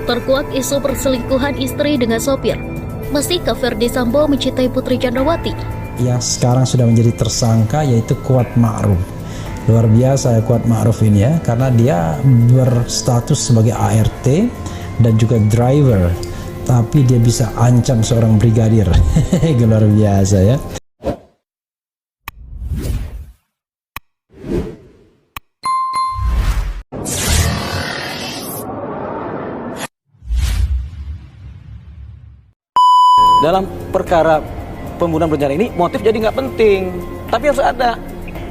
Terkuak isu perselingkuhan istri dengan sopir. Mesihkah Ferdi Sambo mencintai Putri Chandrawati? Yang sekarang sudah menjadi tersangka yaitu Kuat Ma'ruf. Luar biasa ya Kuat Ma'ruf ini ya, karena dia berstatus sebagai ART dan juga driver, tapi dia bisa ancam seorang brigadir. Luar biasa ya. Dalam perkara pembunuhan berencana ini, motif jadi nggak penting, tapi harus ada.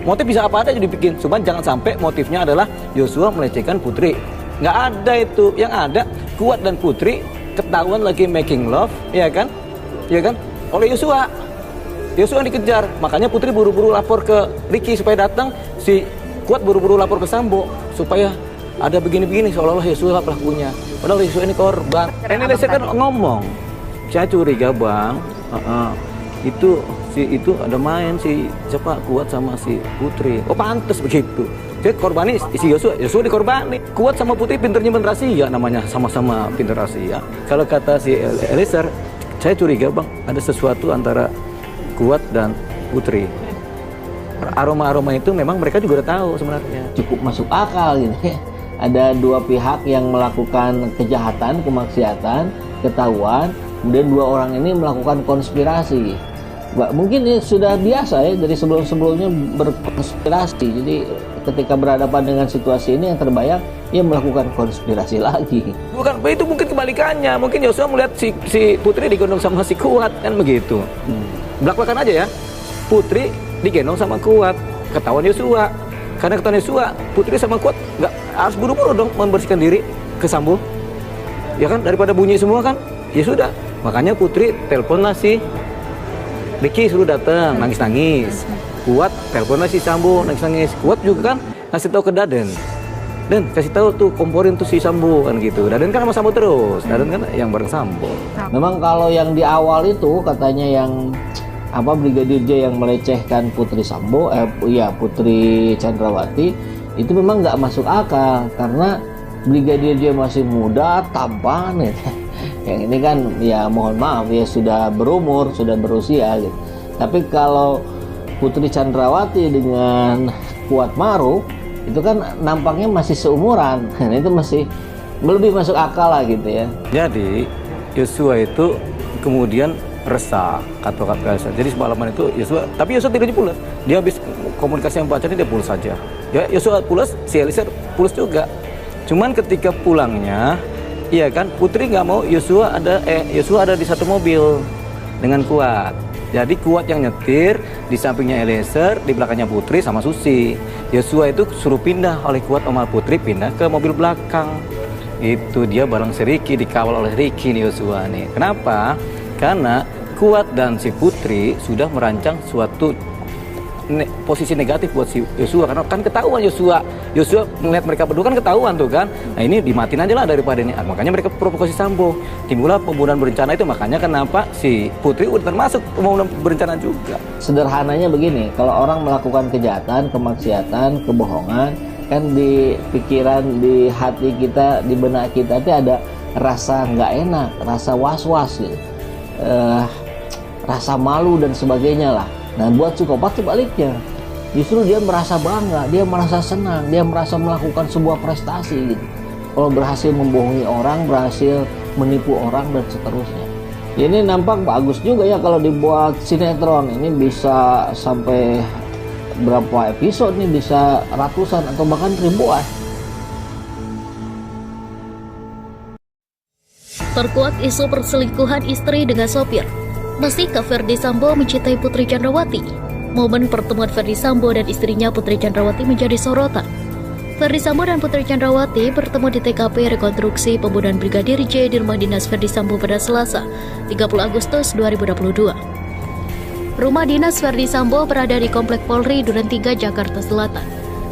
Motif bisa apa aja jadi bikin, cuman jangan sampai motifnya adalah Yosua melecehkan Putri. Nggak ada itu, yang ada Kuat dan Putri ketahuan lagi making love, ya kan, oleh Yosua. Yosua dikejar, makanya Putri buru-buru lapor ke Ricky supaya datang, si Kuat buru-buru lapor ke Sambo supaya ada begini-begini seolah-olah Yosua pelakunya. Padahal Yosua ini korban. Ini saya kan ngomong. Saya curiga bang, itu ada main si siapa Kuat sama si Putri. Oh pantas begitu. Jadi korbannya si Yosua dikorbani. Kuat sama Putri pinter nyimpen rahasia, namanya sama-sama pinter rahasia. Kalau kata si Eliezer, saya curiga bang, ada sesuatu antara Kuat dan Putri. Aroma-aroma itu memang mereka juga udah tahu sebenarnya. Cukup masuk akal gitu ya. Ada dua pihak yang melakukan kejahatan, kemaksiatan, ketahuan. Kemudian dua orang ini melakukan konspirasi. Mungkin ini sudah biasa ya dari sebelum-sebelumnya berkonspirasi. Jadi ketika berhadapan dengan situasi ini yang terbayang, ia melakukan konspirasi lagi. Bukan, itu mungkin kebalikannya. Mungkin Yosua melihat si Putri digendong sama si Kuat, kan begitu. Belak-belakan aja ya. Putri digendong sama Kuat. Ketahuan Yosua. Karena ketahuan Yosua, Putri sama Kuat nggak harus buru-buru dong membersihkan diri ke Sambo. Ya kan, daripada bunyi semua kan. Ya sudah, makanya Putri teleponlah si Ricky suruh datang, nangis-nangis. Kuat teleponlah si Sambo, nangis-nangis. Kuat juga kan ngasih tahu ke Daden. Dan kasih tahu tuh komporin tuh si Sambo kan gitu. Daden kan sama Sambo terus. Daden kan yang bareng Sambo. Memang kalau yang di awal itu katanya yang Brigadir J yang melecehkan Putri Sambo, Putri Chandrawati, itu memang nggak masuk akal karena Brigadir J masih muda, tampan ya. Yang ini kan ya mohon maaf ya sudah berumur, sudah berusia gitu. Tapi kalau Putri Chandrawati dengan Kuat Ma'ruf itu kan nampaknya masih seumuran. Nah, itu masih lebih masuk akal lah gitu ya. Jadi Yosua itu kemudian resah, kata-kata. Jadi semalaman itu Yosua, tapi Yosua tidaknya pulas. Dia habis komunikasi yang pacarnya dia pulas saja. Ya Yosua pulas, si Eliezer pulas juga. Cuman ketika pulangnya, iya kan, Putri nggak mau Yosua ada di satu mobil dengan Kuat. Jadi Kuat yang nyetir, di sampingnya Eliezer, di belakangnya Putri sama Susi. Yosua itu suruh pindah oleh Kuat sama Putri, pindah ke mobil belakang. Itu dia bareng si Ricky, dikawal oleh Ricky nih Yosua nih. Kenapa? Karena Kuat dan si Putri sudah merancang suatu posisi negatif buat si Yosua, karena kan ketahuan Yosua melihat mereka berdua kan ketahuan tuh kan. Nah ini dimatiin aja lah daripada ini. Makanya mereka provokasi Sambo, timbullah pembunuhan berencana itu. Makanya kenapa si Putri udah termasuk pembunuhan berencana juga. Sederhananya begini, kalau orang melakukan kejahatan, kemaksiatan, kebohongan, kan di pikiran, di hati kita, di benak kita itu ada rasa nggak enak, rasa was-was gitu, rasa malu dan sebagainya lah. Nah buat psikopat sebaliknya, justru dia merasa bangga, dia merasa senang, dia merasa melakukan sebuah prestasi gitu. Kalau berhasil membohongi orang, berhasil menipu orang dan seterusnya. Ini nampak bagus juga ya kalau dibuat sinetron. Ini bisa sampai berapa episode nih, bisa ratusan atau bahkan ribuan. Terkuak isu perselingkuhan istri dengan sopir. Mesihkah Ferdi Sambo mencintai Putri Chandrawati? Momen pertemuan Ferdi Sambo dan istrinya Putri Chandrawati menjadi sorotan. Ferdi Sambo dan Putri Chandrawati bertemu di TKP rekonstruksi pembunuhan Brigadir J di rumah dinas Ferdi Sambo pada Selasa, 30 Agustus 2022. Rumah dinas Ferdi Sambo berada di Komplek Polri Duren 3, Jakarta Selatan.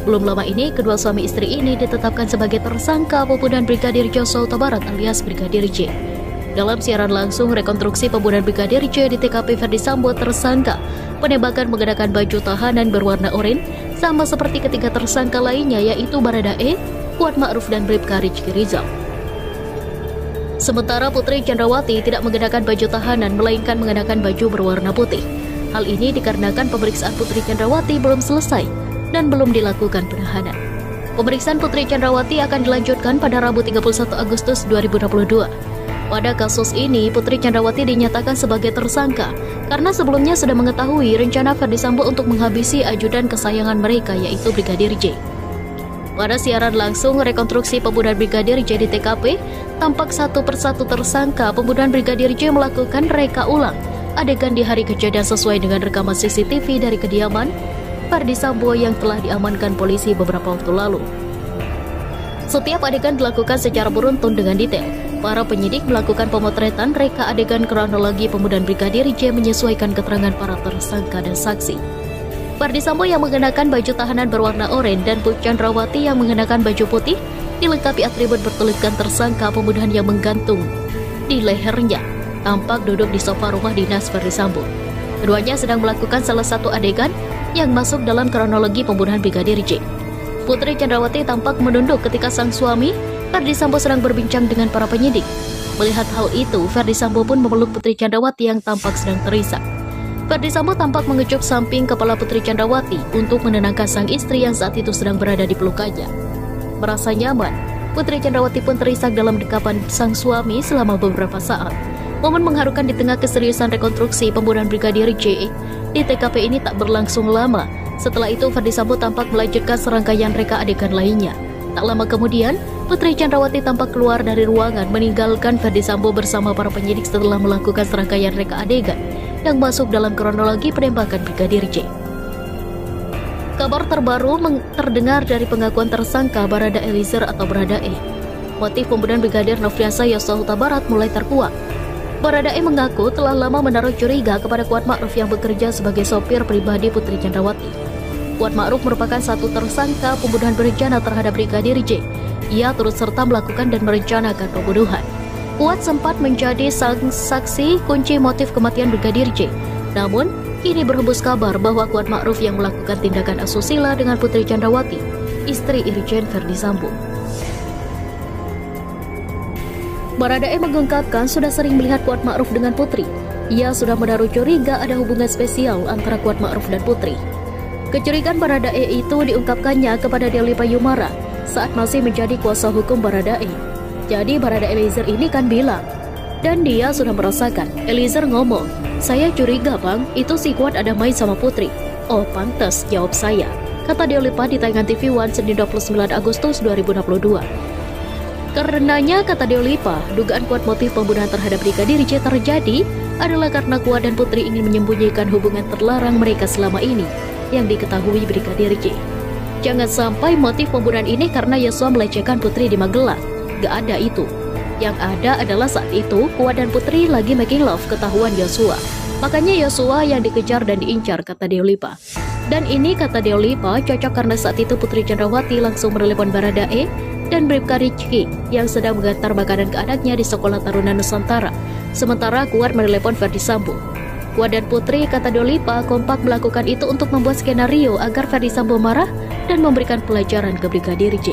Belum lama ini, kedua suami istri ini ditetapkan sebagai tersangka pembunuhan Brigadir Joshua Huta Barat alias Brigadir J. Dalam siaran langsung rekonstruksi pembunuhan Brigadir J di TKP Ferdi Sambo, tersangka penembakan menggunakan baju tahanan berwarna oranye, sama seperti ketiga tersangka lainnya yaitu Baradae, Kuat Ma'ruf dan Bribka Rizky Rizal. Sementara Putri Chandrawati tidak mengenakan baju tahanan, melainkan mengenakan baju berwarna putih. Hal ini dikarenakan pemeriksaan Putri Chandrawati belum selesai dan belum dilakukan penahanan. Pemeriksaan Putri Chandrawati akan dilanjutkan pada Rabu 31 Agustus 2022. Pada kasus ini, Putri Chandrawati dinyatakan sebagai tersangka karena sebelumnya sudah mengetahui rencana Ferdy Sambo untuk menghabisi ajudan kesayangan mereka, yaitu Brigadir J. Pada siaran langsung rekonstruksi pembunuhan Brigadir J di TKP, tampak satu persatu tersangka pembunuhan Brigadir J melakukan reka ulang adegan di hari kejadian sesuai dengan rekaman CCTV dari kediaman Ferdy Sambo yang telah diamankan polisi beberapa waktu lalu. Setiap adegan dilakukan secara beruntun dengan detail. Para penyidik melakukan pemotretan reka adegan kronologi pembunuhan Brigadir J menyesuaikan keterangan para tersangka dan saksi. Ferdy Sambo yang mengenakan baju tahanan berwarna oranye dan Putri Chandrawati yang mengenakan baju putih dilengkapi atribut bertuliskan tersangka pembunuhan yang menggantung di lehernya, tampak duduk di sofa rumah dinas Ferdy Sambo. Keduanya sedang melakukan salah satu adegan yang masuk dalam kronologi pembunuhan Brigadir J. Putri Chandrawati tampak menunduk ketika sang suami Ferdy Sambo sedang berbincang dengan para penyidik. Melihat hal itu, Ferdy Sambo pun memeluk Putri Chandrawati yang tampak sedang terisak. Ferdy Sambo tampak mengecup samping kepala Putri Chandrawati untuk menenangkan sang istri yang saat itu sedang berada di pelukannya. Merasa nyaman, Putri Chandrawati pun terisak dalam dekapan sang suami selama beberapa saat. Momen mengharukan di tengah keseriusan rekonstruksi pembunuhan Brigadir J di TKP ini tak berlangsung lama. Setelah itu, Ferdy Sambo tampak melanjutkan serangkaian reka adegan lainnya. Tak lama kemudian, Putri Chandrawati tampak keluar dari ruangan meninggalkan Ferdy Sambo bersama para penyidik setelah melakukan serangkaian reka adegan yang masuk dalam kronologi penembakan Brigadir J. Kabar terbaru terdengar dari pengakuan tersangka Barada Eliezer atau Barada E. Motif pembunuhan Brigadir Nofriansah Yosua Huta Barat mulai terkuak. Barada E mengaku telah lama menaruh curiga kepada Kuat Ma'ruf yang bekerja sebagai sopir pribadi Putri Chandrawati. Kuat Ma'ruf merupakan satu tersangka pembunuhan berencana terhadap Brigadir J. Ia turut serta melakukan dan merencanakan pembunuhan. Kuat sempat menjadi saksi kunci motif kematian Brigadir J. Namun, kini berhembus kabar bahwa Kuat Ma'ruf yang melakukan tindakan asusila dengan Putri Chandrawati, istri Irjen Ferdy Sambo. Barada E mengungkapkan sudah sering melihat Kuat Ma'ruf dengan Putri. Ia sudah menaruh curiga ada hubungan spesial antara Kuat Ma'ruf dan Putri. Kecurigaan Barada E itu diungkapkannya kepada Deoli Payumara saat masih menjadi kuasa hukum Barada E. Jadi Barada Eliezer ini kan bilang, dan dia sudah merasakan. Eliezer ngomong, saya curiga bang, itu si Kuat ada main sama Putri. Oh pantas, jawab saya, kata Deolipa di tayangan TV One Senin 29 Agustus 2022. Karenanya, kata Deolipa, dugaan Kuat motif pembunuhan terhadap Brigadir J terjadi adalah karena Kuat dan Putri ingin menyembunyikan hubungan terlarang mereka selama ini yang diketahui Brigadir J. Jangan sampai motif pembunuhan ini karena Yosua melecehkan Putri di Magelang. Gak ada itu. Yang ada adalah saat itu Kuat dan Putri lagi making love ketahuan Yosua. Makanya Yosua yang dikejar dan diincar, kata Deolipa. Dan ini, kata Deolipa, cocok karena saat itu Putri Chandrawati langsung menelepon Barada E dan Bribka Rizky yang sedang mengantar makanan ke anaknya di Sekolah Taruna Nusantara. Sementara Kuat menelepon Ferdy Sambo. Kuat dan Putri, kata Deolipa, kompak melakukan itu untuk membuat skenario agar Ferdy Sambo marah dan memberikan pelajaran ke Brigadir J.